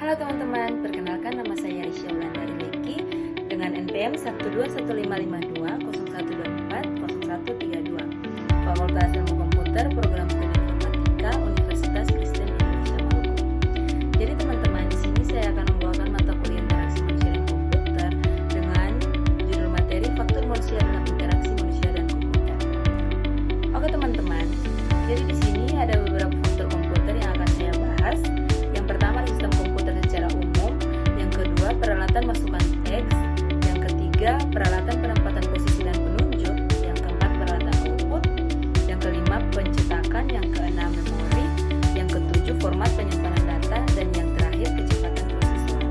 Halo teman-teman, perkenalkan nama saya Risha Wulandari Leki dengan NPM 121552012400132, Fakultas Ilmu Komputer, Program Studi Informatika, Universitas Kristen Indonesia Maluku. Jadi teman-teman, di sini saya akan membawakan mata kuliah interaksi manusia dan komputer dengan judul materi faktor manusia dalam interaksi manusia dan komputer. Oke teman-teman, jadi di sini ada beberapa faktor komputer yang akan saya bahas. Yang pertama, sistem komputer secara umum. Yang kedua, peralatan masukan teks. Yang ketiga, peralatan penempatan posisi dan penunjuk. Yang keempat, peralatan output. Yang kelima, pencetakan. Yang keenam, memori. Yang ketujuh, format penyimpanan data. Dan yang terakhir, kecepatan prosesor.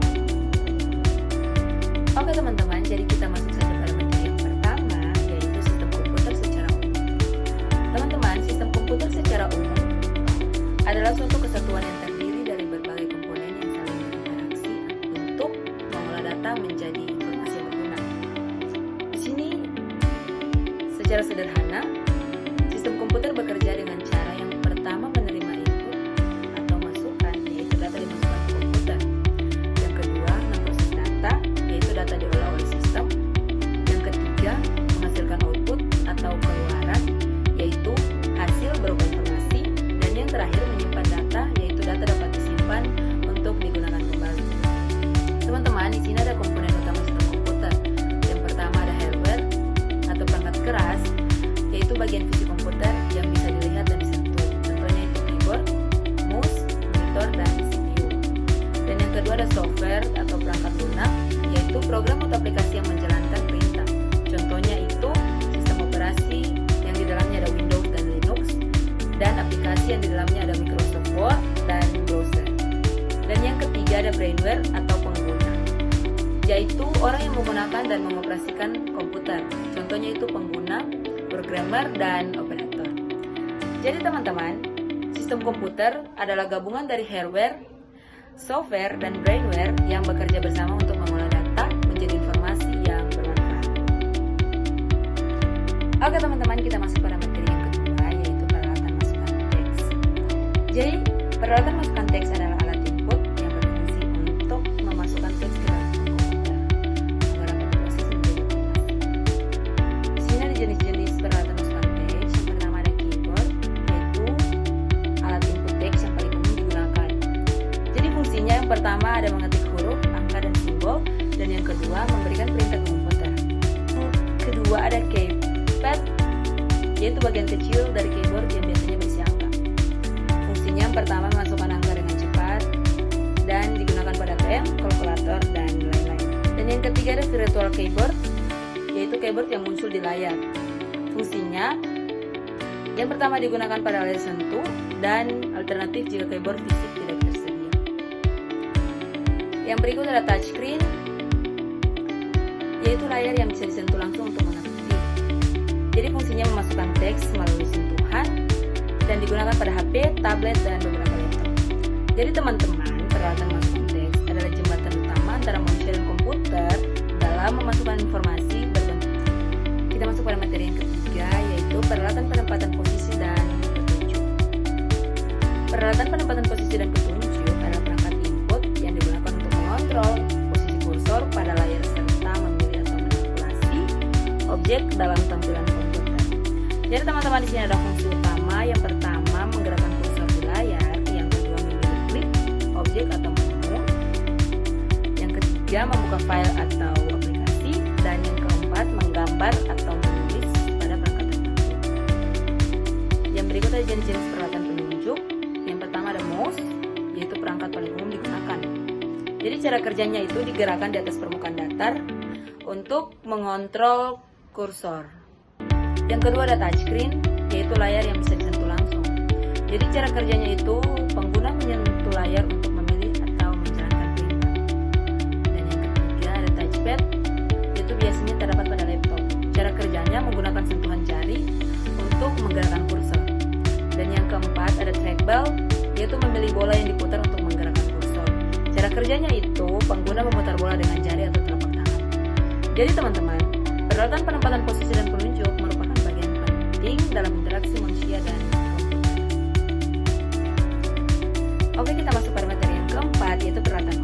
Oke teman-teman, jadi kita masuk saja pada materi yang pertama, yaitu sistem komputer secara umum. Teman-teman, sistem komputer secara umum adalah suatu kesatuan yang terdiri dari berbagai komponen yang saling berinteraksi untuk mengolah data menjadi informasi yang berguna. Di sini, secara sederhana, sistem komputer bekerja dengan cara yang pertama menerima input atau masukan, yaitu data dimasukkan ke komputer. Yang kedua, memproses data, yaitu data diolah oleh sistem. Yang ketiga, menghasilkan output atau keluaran, yaitu hasil berupa informasi. Dan yang terakhir, menyimpan data, yaitu data dapat disimpan untuk digunakan kembali. Teman-teman, di sini ada komponen utama sistem komputer. Yang pertama ada hardware atau perangkat keras, yaitu bagian fisik komputer yang bisa dilihat dan disentuh. Contohnya itu keyboard, mouse, monitor, dan CPU. Dan yang kedua ada software atau perangkat lunak, yaitu program atau aplikasi yang menjalankan perintah. Contohnya itu sistem operasi yang di dalamnya ada Windows dan Linux, dan aplikasi yang di dalamnya ada Microsoft Word dan browser. Dan yang ketiga ada brainware atau pengguna, yaitu orang yang menggunakan dan mengoperasikan komputer. Contohnya itu pengguna, programmer, dan operator. Jadi teman-teman, sistem komputer adalah gabungan dari hardware, software, dan brainware yang bekerja bersama untuk mengolah data menjadi informasi yang bermanfaat. Oke teman-teman, kita masuk pada materi yang kedua, yaitu peralatan masukan teks. Jadi, peralatan masukan teks adalah alat input yang berfungsi untuk memasukkan teks ke dalam komputer agar dapat diproses menjadi informasi. Di sini ada jenis-jenis peralatan masukan teks. Yang pertama ada keyboard, yaitu alat input teks yang paling umum digunakan. Jadi fungsinya yang pertama ada mengetik huruf, angka, dan simbol, dan yang kedua memberikan perintah ke komputer. Kedua ada keypad, yaitu bagian kecil dari keyboard yang biasanya berisi angka. Fungsinya yang pertama memasukkan angka dengan cepat dan digunakan pada ATM, kalkulator, dan lain-lain. Dan yang ketiga ada virtual keyboard, yaitu keyboard yang muncul di layar. Fungsinya yang pertama digunakan pada layar sentuh dan alternatif jika keyboard fisik tidak tersedia. Yang berikut ada touchscreen, yaitu layar yang bisa disentuh langsung untuk mengetik. Jadi fungsinya memasukkan teks melalui sentuhan dan digunakan pada HP, tablet, dan beberapa laptop. Jadi teman-teman, peralatan masukan teks adalah jembatan utama antara manusia dan komputer dalam memasukkan informasi berbentuk. Kita masuk pada materi yang ketiga, yaitu peralatan penempatan posisi dan petunjuk. Peralatan penempatan posisi dan petunjuk adalah perangkat input yang digunakan untuk mengontrol posisi kursor pada layar serta memilih atau manipulasi objek dalam tampilan komputer. Jadi teman-teman, di sini ada fungsi utama. Yang pertama menggerakkan kursor di layar, yang kedua memilih klik, objek atau menu, yang ketiga membuka file atau aplikasi, dan yang keempat menggambar atau menulis pada perangkat tertentu. Yang berikut ada jenis-jenis peralatan penunjuk. Yang pertama ada mouse, yaitu perangkat paling umum digunakan. Jadi cara kerjanya itu digerakkan di atas permukaan datar untuk mengontrol kursor. Yang kedua ada touchscreen, yaitu layar yang bisa disentuh langsung. Jadi cara kerjanya itu pengguna menyentuh layar untuk memilih atau menjalankan perintah. Dan yang ketiga ada touchpad, yaitu biasanya terdapat pada laptop. Cara kerjanya menggunakan sentuhan jari untuk menggerakkan kursor. Dan yang keempat ada trackball, yaitu memilih bola yang diputar untuk menggerakkan kursor. Cara kerjanya itu pengguna memutar bola dengan jari atau telapak tangan. Jadi teman-teman, peralatan penempatan posisi dan penunjuk merupakan bagian penting dalam interaksi manusia dan komputer. Oke, kita masuk pada materi yang keempat, yaitu peralatan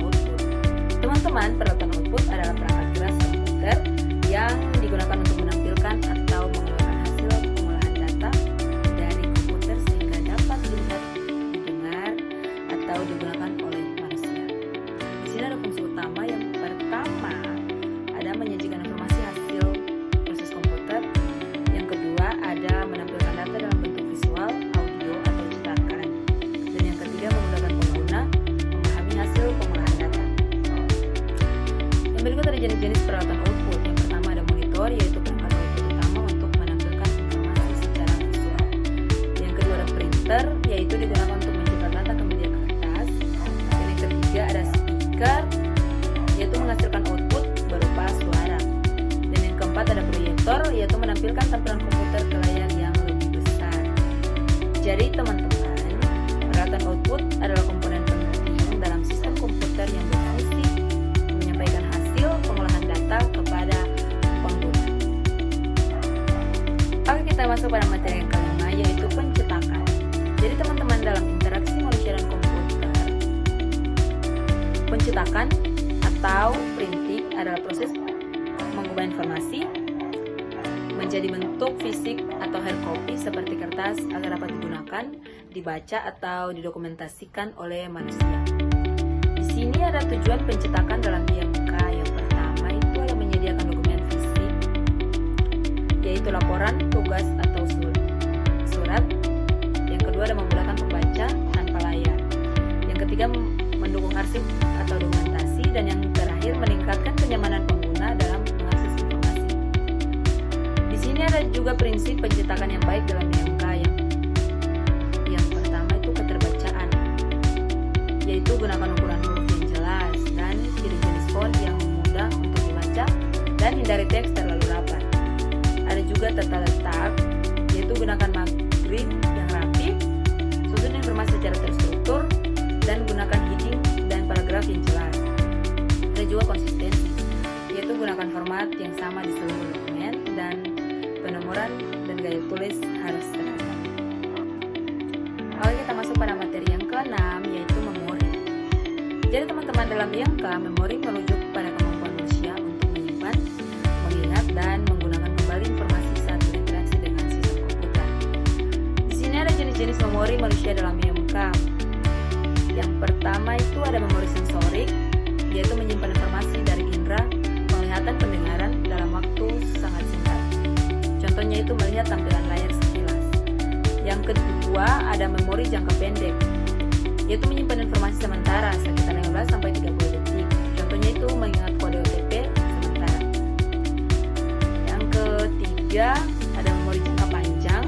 atau digunakan oleh manusia. Di sini ada fungsi utama. Yang pertama ada menyajikan informasi hasil proses komputer. Yang kedua ada menampilkan data dalam bentuk visual, audio, atau cetakan. Dan yang ketiga memudahkan pengguna memahami hasil pengolahan data. Yang berikut ada jenis-jenis peralatan output. Yang pertama ada monitor, yaitu perangkat output utama untuk menampilkan informasi secara visual. Yang kedua ada printer, yaitu digunakan untuk mencetak data ke media kertas. Dan yang ketiga ada speaker, yaitu menghasilkan output berupa suara. Dan yang keempat ada proyektor, yaitu menampilkan tampilan komputer ke layar yang lebih besar. Jadi teman-teman, peralatan output adalah komponen penting dalam sistem komputer yang berfungsi menyampaikan hasil pengolahan data kepada pengguna. Oke, kita masuk pada materi yang kelima, yaitu pencetakan. Jadi teman-teman, dalam interaksi manusia dan komputer, pencetakan atau printing adalah proses mengubah informasi menjadi bentuk fisik atau hard copy seperti kertas agar dapat digunakan, dibaca, atau didokumentasikan oleh manusia. Di sini ada tujuan pencetakan dalam IMK. Yang pertama itu adalah menyediakan dokumen fisik, yaitu laporan, tugas, atau surat. Yang kedua ada memudahkan pembaca tanpa layar. Yang ketiga mendukung arsip atau dokumentasi. Dan yang terakhir meningkatkan kenyamanan pengguna dalam mengakses informasi. Di sini ada juga prinsip pencetakan yang baik dalam IMK. Yang pertama itu keterbacaan, yaitu gunakan ukuran huruf yang jelas dan ciri jenis font yang mudah untuk dibaca dan hindari teks terlalu rapat. Ada juga tata letak, yaitu gunakan margin yang rapi, susun informasi secara terstruktur, dan gunakan heading dan paragraf yang jelas. Ada juga konsistensi, yaitu gunakan format yang sama di seluruh dokumen dan penomoran dan gaya tulis harus seragam. Oke, kita masuk pada materi yang keenam, yaitu memori. Jadi teman-teman, dalam IMK, memori merujuk pada kemampuan manusia untuk menyimpan, mengingat, dan menggunakan kembali informasi saat berinteraksi dengan sistem komputer. Di sini ada jenis-jenis memori manusia dalam IMK. Yang pertama itu ada memori sensorik, yaitu menyimpan informasi dari indera penglihatan, pendengaran dalam waktu sangat singkat. Contohnya itu melihat tampilan layar sekilas. Yang kedua ada memori jangka pendek, yaitu menyimpan informasi sementara sekitar 15-30 detik. Contohnya itu mengingat kode OTP sementara. Yang ketiga ada memori jangka panjang,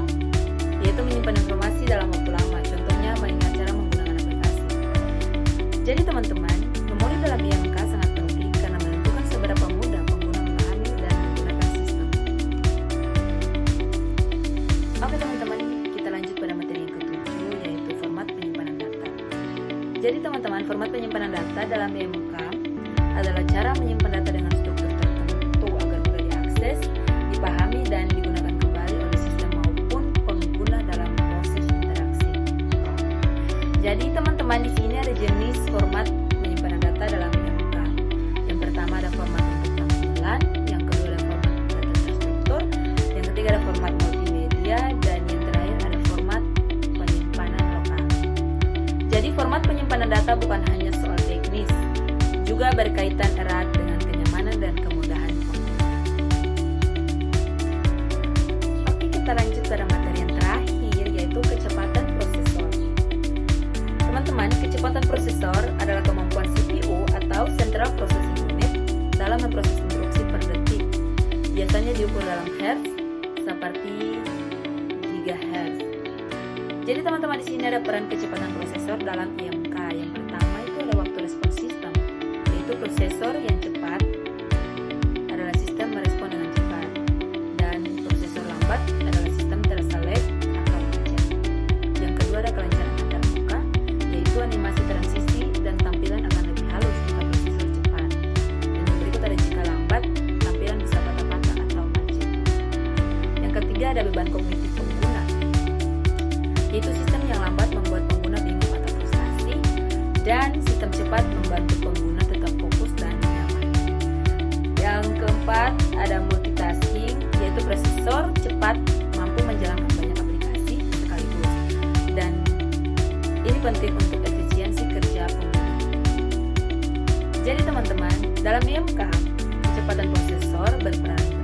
yaitu menyimpan informasi dalam waktu lama. Contohnya mengingat cara menggunakan aplikasi. Jadi teman-teman, memori dalam IMK sangat penting karena menentukan seberapa mudah pengguna memahami dan menggunakan sistem. Oke teman-teman, kita lanjut pada materi yang ketujuh, yaitu format penyimpanan data. Jadi teman-teman, format penyimpanan data dalam IMK adalah cara menyimpan data dengan struktur tertentu agar mudah diakses, dipahami, dan digunakan kembali oleh sistem maupun pengguna dalam proses interaksi. Jadi teman-teman, di sini ada jenis format penyimpanan data dalam IMK. Yang pertama ada format untuk tampilan, yang kedua ada format data terstruktur, yang ketiga ada format multimedia, dan yang terakhir ada format penyimpanan lokal. Jadi format penyimpanan data bukan hanya soal teknis, juga berkaitan erat dengan kenyamanan dan kemudahan pengguna. Oke, kita lanjut pada materi yang terakhir, yaitu kecepatan prosesor. Teman-teman, kecepatan prosesor adalah kemampuan CPU atau Central Processing Unit dalam memproses instruksi per detik. Biasanya diukur dalam hertz seperti gigahertz. Jadi teman-teman, di sini ada peran kecepatan prosesor dalam IMK. Yang pertama itu ada waktu respons sistem, yaitu prosesor yang cepat adalah sistem merespon dengan cepat, dan prosesor lambat adalah sistem terasa lag atau macet. Yang kedua ada kelancaran antarmuka, yaitu animasi transisi dan tampilan akan lebih halus jika prosesor cepat. Dan yang berikut ada jika lambat, tampilan bisa patah-patah atau macet. Yang ketiga ada beban kognitif pengguna, yaitu sistem yang lambat membuat pengguna bingung atau frustasi, dan sistem cepat membantu pengguna tetap fokus dan nyaman. Yang keempat ada multitasking, yaitu prosesor cepat mampu menjalankan banyak aplikasi sekaligus, dan ini penting untuk efisiensi kerja Jadi teman-teman, dalam IMK, kecepatan prosesor berperan